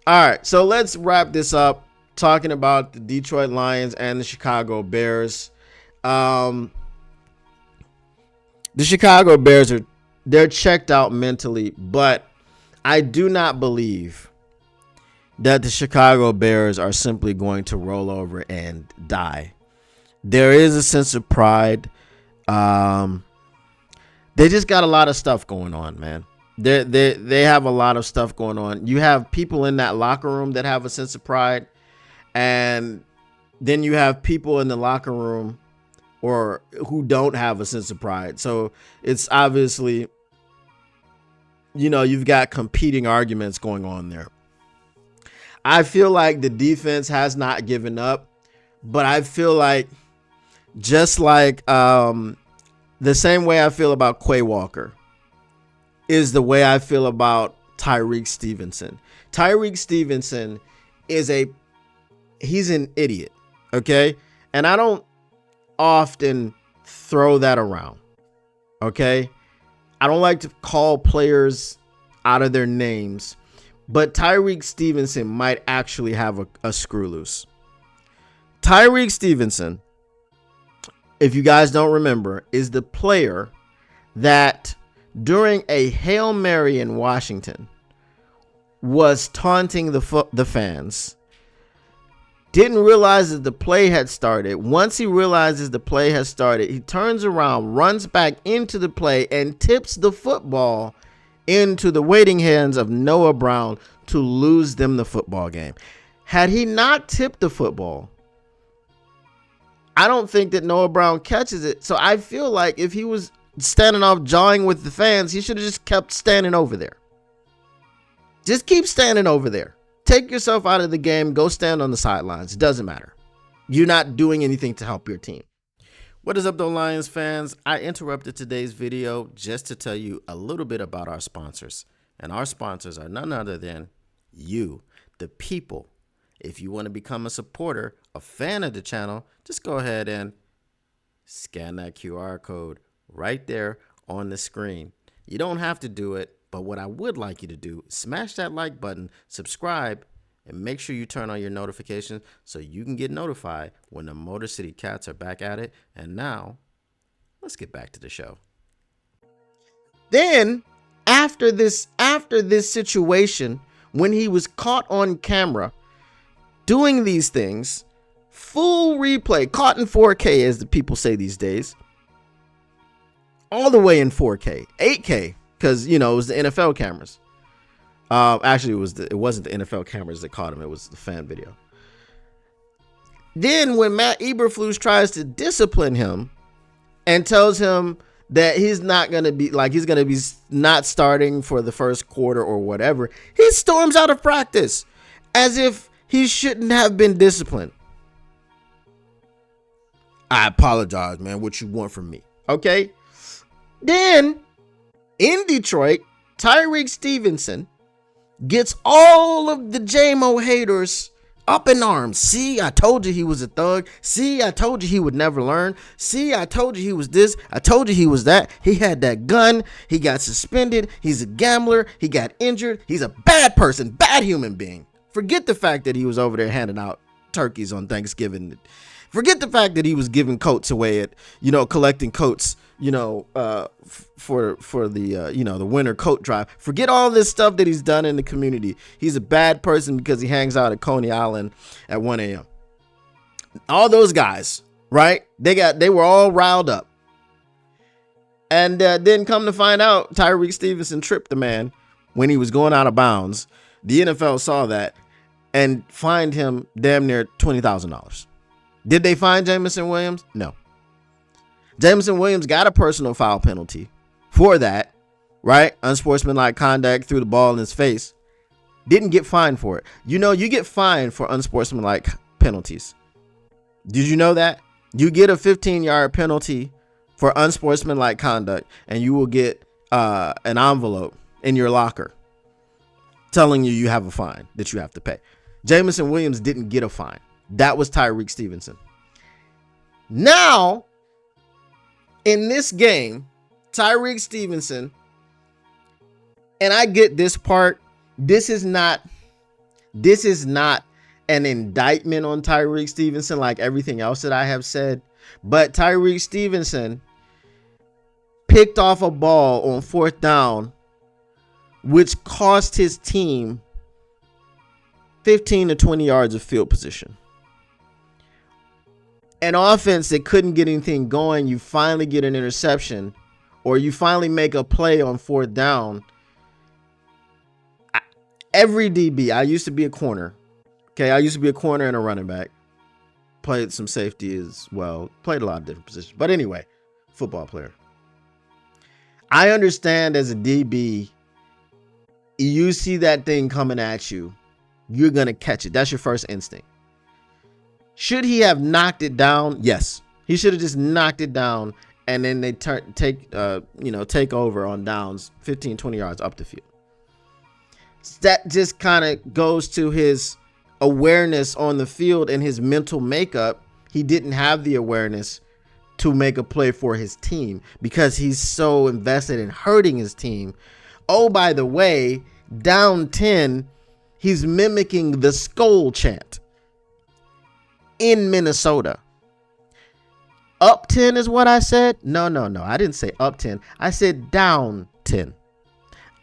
All right, so let's wrap this up talking about the Detroit Lions and the Chicago Bears. The Chicago Bears they're checked out mentally, but I do not believe that the Chicago Bears are simply going to roll over and die. There is a sense of pride. They just got a lot of stuff going on, man. They have a lot of stuff going on. You have people in that locker room that have a sense of pride, and then you have people in the locker room or who don't have a sense of pride. So it's obviously, you've got competing arguments going on there. I feel like the defense has not given up, but I feel like just like the same way I feel about Quay Walker is the way I feel about Tyrique Stevenson. Tyrique Stevenson he's an idiot, okay? And I don't often throw that around, okay? I don't like to call players out of their names, but Tyrique Stevenson might actually have a screw loose. Tyrique Stevenson, if you guys don't remember, is the player that during a Hail Mary in Washington was taunting the fans. Didn't realize that the play had started. Once he realizes the play has started, he turns around, runs back into the play, and tips the football into the waiting hands of Noah Brown to lose them the football game. Had he not tipped the football, I don't think that Noah Brown catches it. So I feel like if he was standing off jawing with the fans, he should have just kept standing over there. Just keep standing over there. Take yourself out of the game. Go stand on the sidelines. It doesn't matter. You're not doing anything to help your team. What is up, though, Lions fans? I interrupted today's video just to tell you a little bit about our sponsors. And our sponsors are none other than you, the people. If you want to become a supporter, a fan of the channel, just go ahead and scan that QR code right there on the screen. You don't have to do it, but what I would like you to do, smash that like button, subscribe, and make sure you turn on your notifications so you can get notified when the Motor City Cats are back at it. And now, let's get back to the show. Then, after this situation, when he was caught on camera doing these things, full replay, caught in 4K, as the people say these days, all the way in 4K, 8K, because it was the NFL cameras. Actually, it wasn't the NFL cameras that caught him; it was the fan video. Then, when Matt Eberflus tries to discipline him and tells him that he's not going to be he's going to be not starting for the first quarter or whatever, he storms out of practice as if he shouldn't have been disciplined. I apologize, man. What you want from me? Okay. Then, in Detroit, Tyrique Stevenson gets all of the JMO haters up in arms. See, I told you he was a thug. See, I told you he would never learn. See, I told you he was this. I told you he was that. He had that gun. He got suspended. He's a gambler. He got injured. He's a bad person, bad human being. Forget the fact that he was over there handing out turkeys on Thanksgiving. Forget the fact that he was giving coats away at, collecting coats, for the winter coat drive. Forget all this stuff that he's done in the community. He's a bad person because he hangs out at Coney Island at 1 a.m. All those guys, right? They were all riled up. And then come to find out, Tyrique Stevenson tripped the man when he was going out of bounds. The NFL saw that and fined him damn near $20,000. Did they fine Jameson Williams? No. Jameson Williams got a personal foul penalty for that, right? Unsportsmanlike conduct, threw the ball in his face. Didn't get fined for it. You get fined for unsportsmanlike penalties. Did you know that? You get a 15-yard penalty for unsportsmanlike conduct, and you will get an envelope in your locker telling you have a fine that you have to pay. Jameson Williams didn't get a fine. That was Tyrique Stevenson. Now, in this game, Tyrique Stevenson, and I get this part, this is not This is not an indictment on Tyreek Stevenson like everything else that I have said, but Tyreek Stevenson picked off a ball on 4th down, which cost his team 15 to 20 yards of field position. An offense that couldn't get anything going, you finally get an interception, or you finally make a play on 4th down. Every DB, I used to be a corner. Okay, I used to be a corner and a running back. Played some safety as well. Played a lot of different positions. But anyway, football player. I understand as a DB, you see that thing coming at you, you're going to catch it. That's your first instinct. Should he have knocked it down? Yes. He should have just knocked it down, and then they take over on downs 15, 20 yards up the field. That just kind of goes to his awareness on the field and his mental makeup. He didn't have the awareness to make a play for his team because he's so invested in hurting his team. Oh, by the way, down 10, he's mimicking the Skol chant in Minnesota. Up 10 is what I said. No. I didn't say up 10. I said down 10.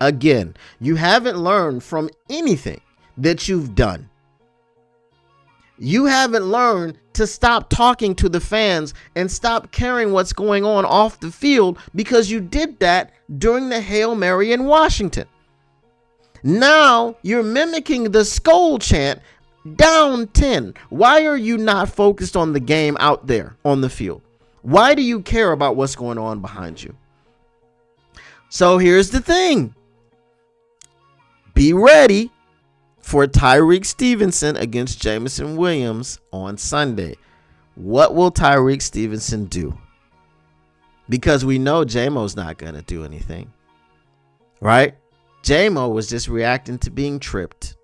Again, you haven't learned from anything that you've done. You haven't learned to stop talking to the fans and stop caring what's going on off the field because you did that during the Hail Mary in Washington. Now you're mimicking the Skol chant down 10. Why are you not focused on the game out there on the field? Why do you care about what's going on behind you? So here's the thing. Be ready for Tyreek Stevenson against Jameson Williams on Sunday. What will Tyreek Stevenson do? Because we know J-Mo's not going to do anything, right? J-Mo was just reacting to being tripped.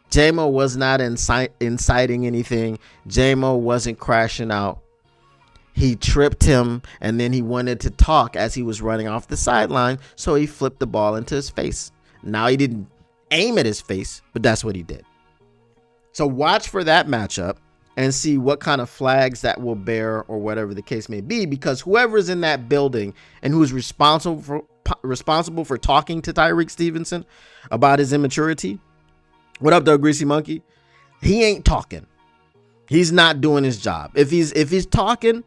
J-Mo was not inciting anything. J-Mo wasn't crashing out. He tripped him, and then he wanted to talk as he was running off the sideline, so he flipped the ball into his face. Now, he didn't aim at his face, but that's what he did. So watch for that matchup and see what kind of flags that will bear or whatever the case may be, because whoever's in that building and who's responsible for talking to Tyreek Stevenson about his immaturity, what up, though, Greasy Monkey? He ain't talking. He's not doing his job. If he's talking,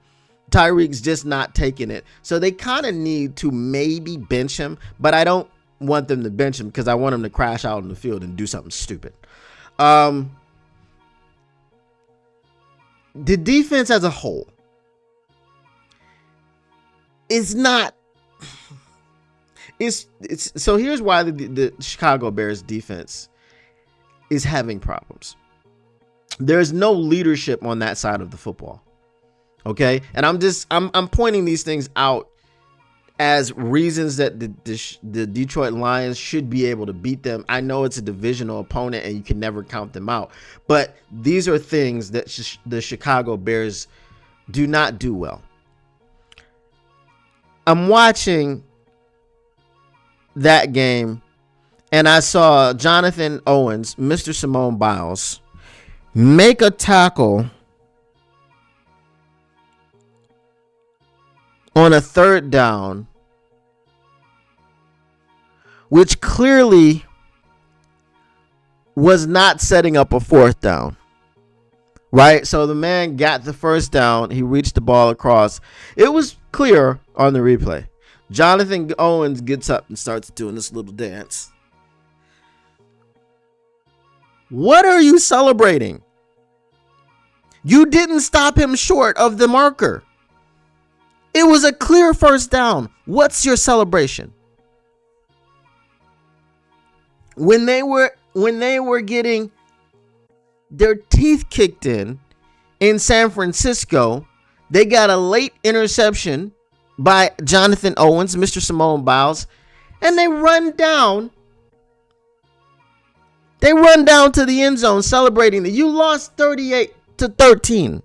Tyreek's just not taking it. So they kind of need to maybe bench him, but I don't want them to bench him because I want him to crash out in the field and do something stupid. The defense as a whole is not. It's so here's why the Chicago Bears defense is having problems. There's no leadership on that side of the football. Okay, and I'm pointing these things out as reasons that the Detroit Lions should be able to beat them. I know it's a divisional opponent and you can never count them out, but these are things that the Chicago Bears do not do well. I'm watching that game and I saw Jonathan Owens, Mr. Simone Biles, make a tackle on a 3rd down, which clearly was not setting up a 4th down, right? So the man got the 1st down. He reached the ball across. It was clear on the replay. Jonathan Owens gets up and starts doing this little dance. What are you celebrating? You didn't stop him short of the marker. It was a clear 1st down. What's your celebration? When they were getting their teeth kicked in San Francisco, they got a late interception by Jonathan Owens, Mr. Simone Biles, and they run down to the end zone celebrating that you lost 38-13.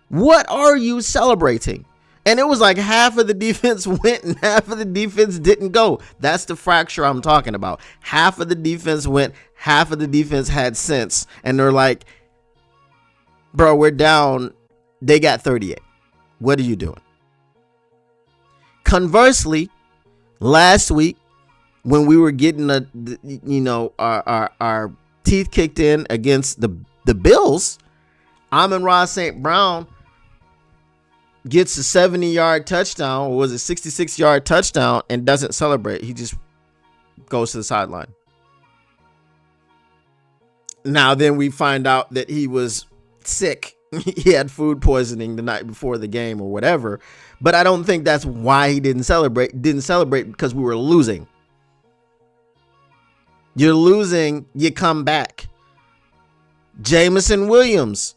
What are you celebrating? And it was like half of the defense went and half of the defense didn't go. That's the fracture I'm talking about. Half of the defense went, half of the defense had sense. And they're like, bro, we're down. They got 38. What are you doing? Conversely, last week, when we were getting our teeth kicked in against the Bills, Amon-Ra St. Brown gets a 70-yard touchdown, or was it 66-yard touchdown, and doesn't celebrate. He just goes to the sideline. Now then we find out that he was sick. He had food poisoning the night before the game or whatever. But I don't think that's why he didn't celebrate. Didn't celebrate because we were losing. You're losing, you come back. Jameson Williams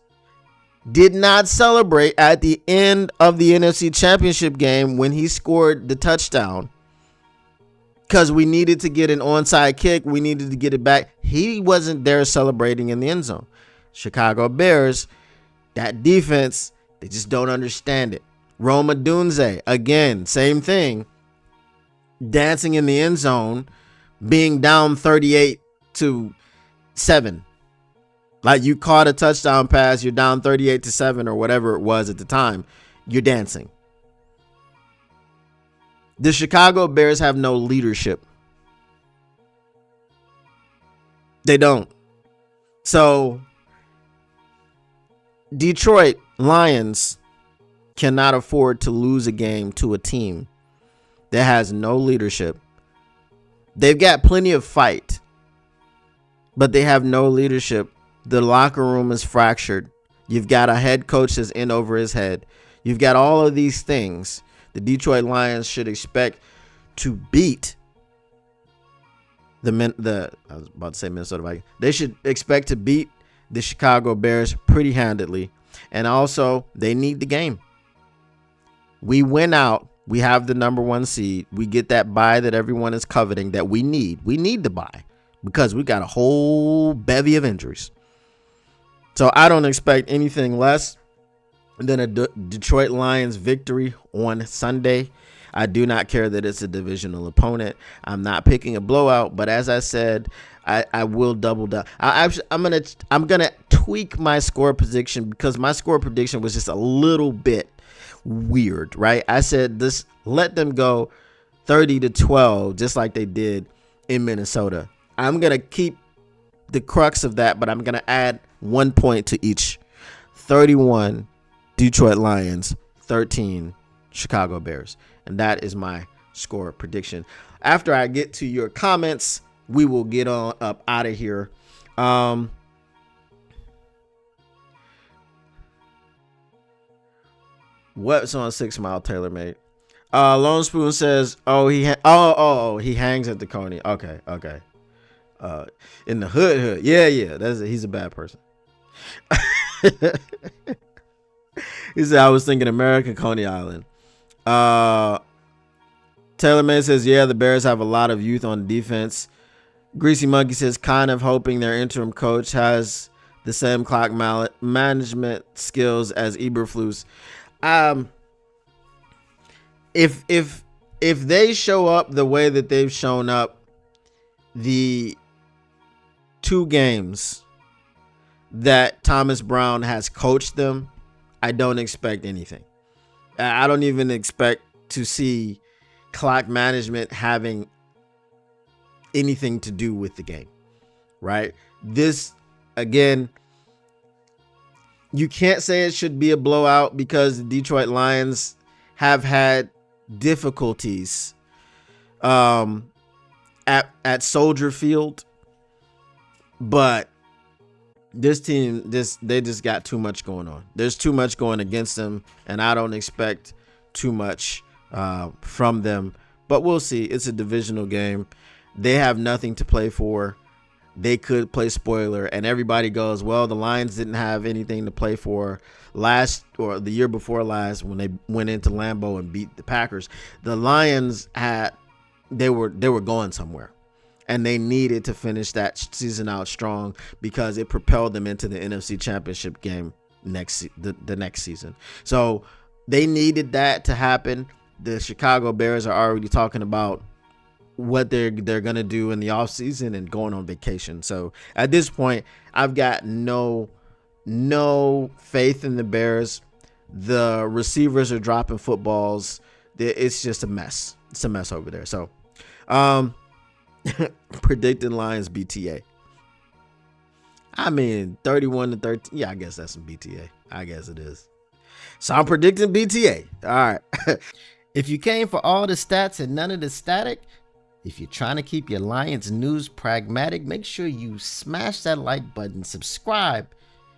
did not celebrate at the end of the NFC Championship game when he scored the touchdown because we needed to get an onside kick. We needed to get it back. He wasn't there celebrating in the end zone. Chicago Bears, that defense, they just don't understand it. Rome Odunze, again, same thing. Dancing in the end zone, being down 38-7. Like you caught a touchdown pass, you're down 38-7 or whatever it was at the time. You're dancing. The Chicago Bears have no leadership. They don't. So Detroit Lions cannot afford to lose a game to a team that has no leadership. They've got plenty of fight, but they have no leadership. The locker room is fractured. You've got a head coach that's in over his head. You've got all of these things. The Detroit Lions should expect to beat I was about to say Minnesota Vikings. They should expect to beat the Chicago Bears pretty handedly. And also, they need the game. We win out. We have the number 1 seed. We get that bye that everyone is coveting that we need. We need the bye because we got a whole bevy of injuries. So I don't expect anything less than a Detroit Lions victory on Sunday. I do not care that it's a divisional opponent. I'm not picking a blowout, but as I said, I will double down. I'm gonna tweak my score prediction because my score prediction was just a little bit weird, right? I said this, let them go 30-12, just like they did in Minnesota. I'm gonna keep the crux of that, but I'm gonna add 1 point to each. 31 Detroit Lions, 13 Chicago Bears. And that is my score prediction. After I get to your comments, we will get on up out of here. What's on 6 Mile Taylor made? Lone Spoon says, he hangs at the Coney. Okay. In the hood. Yeah. He's a bad person. He said, I was thinking American Coney Island. Taylor May says, yeah, the Bears have a lot of youth on defense. Greasy Monkey says, kind of hoping their interim coach has the same clock management skills as Eberflus. If they show up the way that they've shown up the 2 games that Thomas Brown has coached them, I don't expect anything. I don't even expect to see clock management having anything to do with the game, right? This, again, you can't say it should be a blowout because the Detroit Lions have had difficulties at Soldier Field, but this team, they just got too much going on. There's too much going against them, and I don't expect too much from them. But we'll see. It's a divisional game. They have nothing to play for. They could play spoiler, and everybody goes, well, the Lions didn't have anything to play for last or the year before last when they went into Lambeau and beat the Packers. The Lions they were going somewhere. And they needed to finish that season out strong because it propelled them into the NFC Championship game the next season. So They needed that to happen. The Chicago Bears are already talking about what they're going to do in the offseason and going on vacation. So at this point, I've got no faith in the Bears. The receivers are dropping footballs. It's just a mess. It's a mess over there. So predicting Lions BTA. I mean, 31-13. Yeah, I guess that's some BTA. I guess it is. So I'm predicting BTA. All right. If you came for all the stats and none of the static, if you're trying to keep your Lions news pragmatic, make sure you smash that like button, subscribe,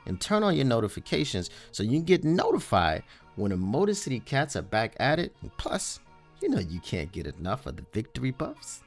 and turn on your notifications so you can get notified when the Motor City Cats are back at it. And plus, you know you can't get enough of the victory buffs.